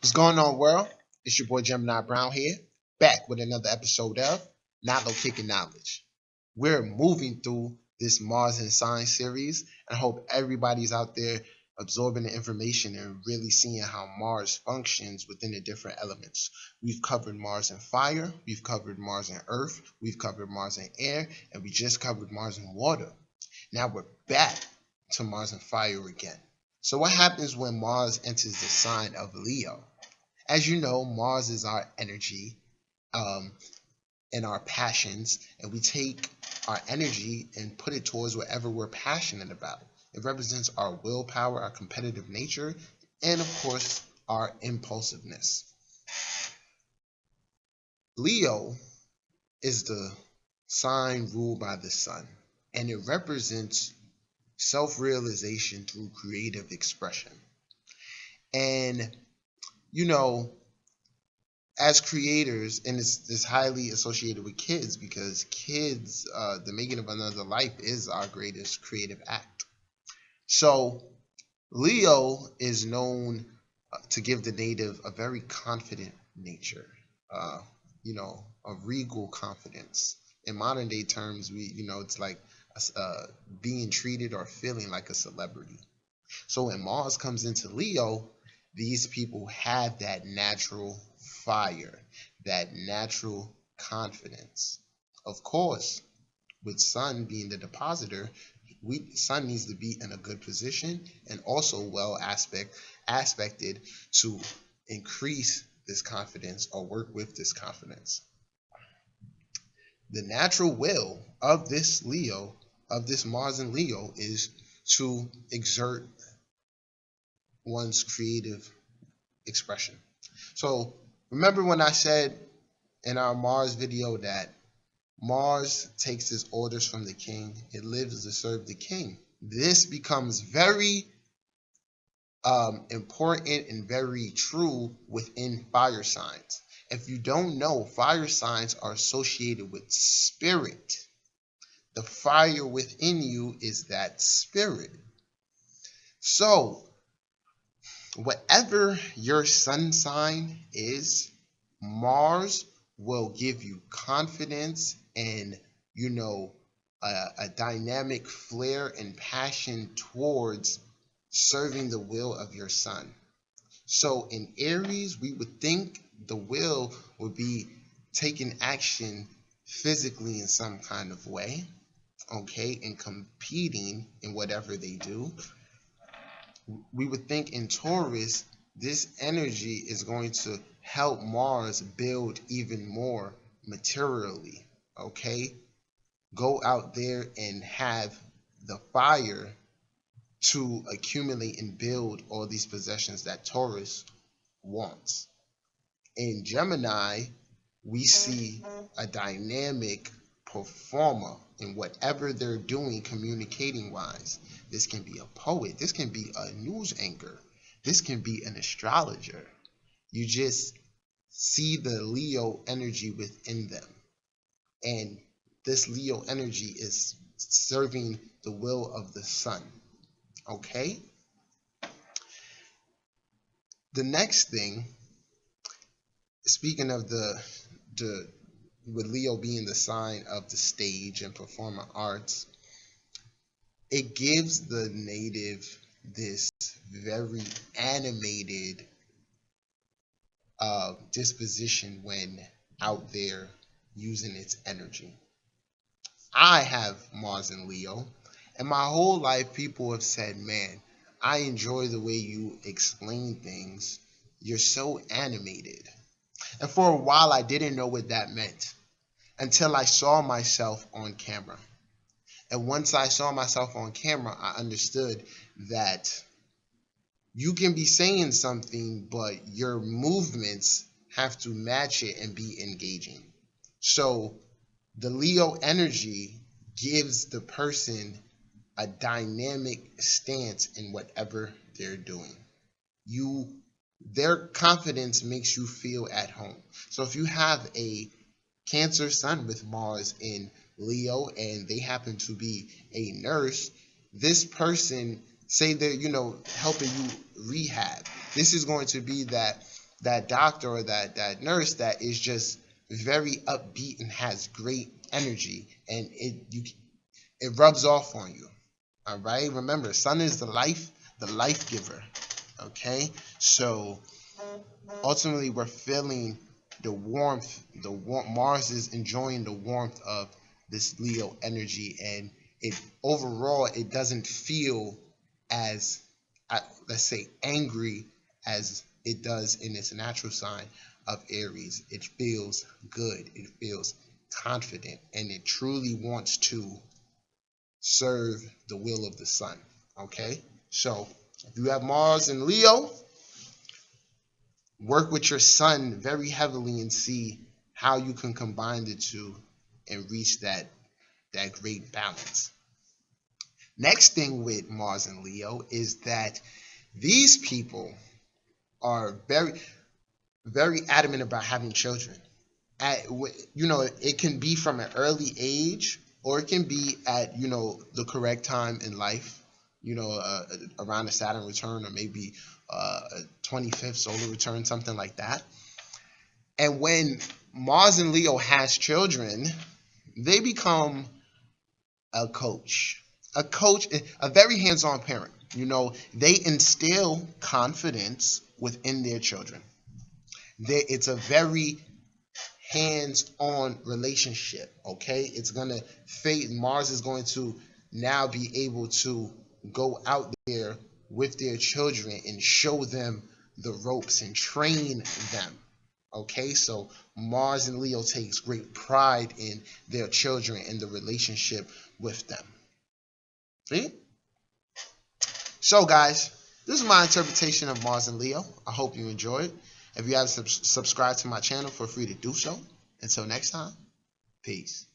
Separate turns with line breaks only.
What's going on, world? It's your boy Gemini Brown here, back with another episode of Not No Kicking Knowledge. We're moving through this Mars and Science series, and I hope everybody's out there absorbing the information and really seeing how Mars functions within the different elements. We've covered Mars and fire, we've covered Mars and earth, we've covered Mars and air, and we just covered Mars and water. Now we're back to Mars and fire again. So, what happens when Mars enters the sign of Leo? As you know, Mars is our energy um, and our passions, and we take our energy and put it towards whatever we're passionate about. It represents our willpower, our competitive nature, and of course, our impulsiveness. Leo is the sign ruled by the sun, and it represents self realization through creative expression. And, you know, as creators, and it's highly associated with kids because kids, the making of another life is our greatest creative act. So Leo is known to give the native a very confident nature, uh, a regal confidence. In modern day terms, it's like being treated or feeling like a celebrity. So when Mars comes into Leo, these people have that natural fire, that natural confidence. Of course, with Sun being the depositor, Sun needs to be in a good position and also well aspected to increase this confidence or work with this confidence. The natural will of this Leo, of this Mars and Leo, is to exert one's creative expression. So remember when I said in our Mars video that Mars takes its orders from the king, it lives to serve the king. This becomes very important and very true within fire signs. If you don't know, fire signs are associated with spirit. The fire within you is that spirit. So whatever your sun sign is, Mars will give you confidence and, a dynamic flair and passion towards serving the will of your sun. So in Aries, we would think the will would be taking action physically in some kind of way, okay, and competing in whatever they do. We would think in Taurus, this energy is going to help Mars build even more materially. Okay, go out there and have the fire to accumulate and build all these possessions that Taurus wants. In Gemini, we see a dynamic performer in whatever they're doing communicating wise. This can be a poet, this can be a news anchor, this can be an astrologer. You just see the Leo energy within them. And this Leo energy is serving the will of the sun. Okay? The next thing, speaking of the with Leo being the sign of the stage and performing arts, it gives the native this very animated disposition when out there using its energy. I have Mars and Leo, and my whole life people have said, man, I enjoy the way you explain things. You're so animated. And for a while, I didn't know what that meant until I saw myself on camera. And once I saw myself on camera, I understood that you can be saying something, but your movements have to match it and be engaging. So the Leo energy gives the person a dynamic stance in whatever they're doing. Their confidence makes you feel at home. So if you have a Cancer sun with Mars in Leo and they happen to be a nurse, this person, say they're, helping you rehab. This is going to be that that doctor or that nurse that is just very upbeat and has great energy, and it rubs off on you. All right. Remember, sun is the life giver. Okay. So ultimately, we're feeling the warmth. Mars is enjoying the warmth of this Leo energy, and it overall it doesn't feel as, let's say, angry as it does in its natural sign of Aries. It feels good. It feels confident, and it truly wants to serve the will of the sun. Okay, so if you have Mars in Leo, work with your sun very heavily and see how you can combine the two and reach that great balance. Next thing with Mars and Leo is that these people are very adamant about having children. It can be from an early age, or it can be at the correct time in life. Around a Saturn return, or maybe a 25th solar return, something like that. And when Mars and Leo has children, they become a coach. A coach, a very hands-on parent. They instill confidence within their children. It's a very hands-on relationship. Okay, it's gonna fade. Mars is going to now be able to go out there with their children and show them the ropes and train them. Okay, so Mars and Leo takes great pride in their children and the relationship with them. See? So, guys, this is my interpretation of Mars and Leo. I hope you enjoyed. If you haven't subscribed to my channel, feel free to do so. Until next time, peace.